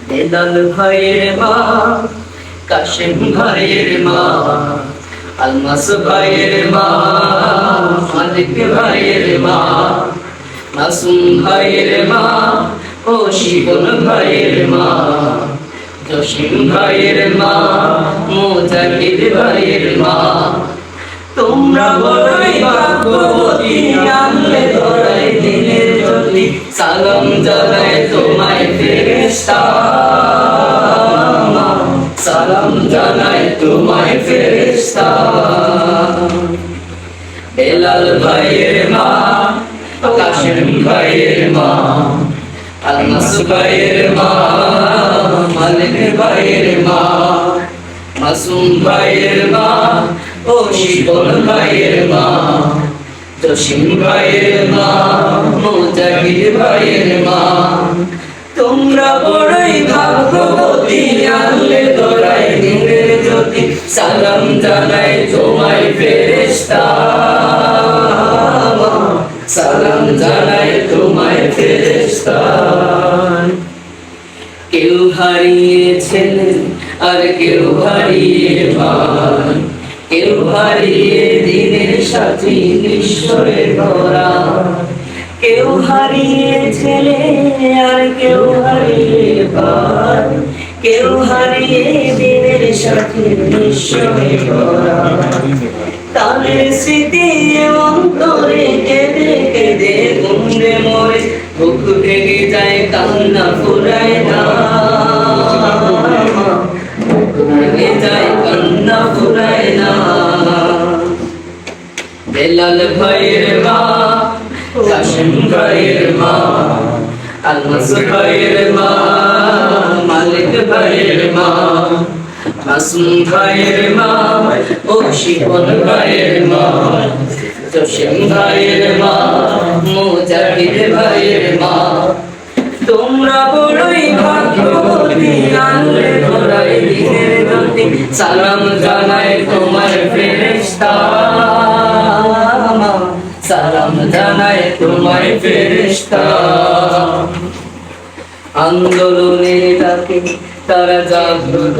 বেলাল ভাইয়ের মা, কাশেম ভাইয়ের মা, আলমাস ভাইয়ের মা, মালিক ভাইয়ের মা, মাসুম ভাইয়ের মা, ও শিবন ভাইয়ের মা, জসিম ভাইয়ের মা, মুজাহিদ ভাইয়ের মা। তোমরা বড়ই ভাগ্যবতী, আনলে ধরায় দিনের জ্যোতি। সালাম জানায় তোমায় ফেরেশতা, সালাম জানায় তোমায় ফেরেশতা। বেলাল ভাইয়ের মা, কাশেম ভাইয়ের মা, আলমাস ভাইয়ের মা, মালিক ভাইয়ের মা, মাসুম ভাইয়ের মা, ও শিবন ভাইয়ের মা, জসিম ভাইয়ের মা, মুজাহিদ ভাইয়ের মা। তোমরা বড়ই ভাগ্যবতী, আনলে ধরায় দিনের জ্যোতি। সালাম জানাই তোমায় ফেরেশতা, সালাম জানাই তোমায় ফেরেশতা। কেউ হারিয়েছেন আর কেউ হারিয়ে পান, কেউ হারিয়ে দিনের সাথী নিশ্চয় ধরা। কেউ হারিয়ে ছেলে আর কেউ হারিয়ে পান, কেউ হারিয়ে দিনের সাথী নিশ্চয় ধরা। তাদের স্মৃতি অন্তরে কেঁদে কেঁদে গুমড়ে মরে, বুক ভেঙে যায় কান্না ফুরায় না, বুক ভেঙে যায় কান্না ফুরায় না। বেলাল ভাইয়ের মা, কাশেম ভাইয়ের মা, আলমাস ভাইয়ের মা, মালিক ভাইয়ের মা, মাসুম ভাইয়ের মা, ও শিবন ভাইয়ের মা, জসিম ভাইয়ের মা, মুজাহিদ ভাইয়ের মা। তোমরা বড়ই ভাগ্যবতী, আনলে ধরায় দিনের জ্যোতি। সালাম জানাই তোমায় ফেরেশতা, সালাম জানাই তোমায় ফেরেশতা। আন্দোলনের ডাকে তারা জাগ্রত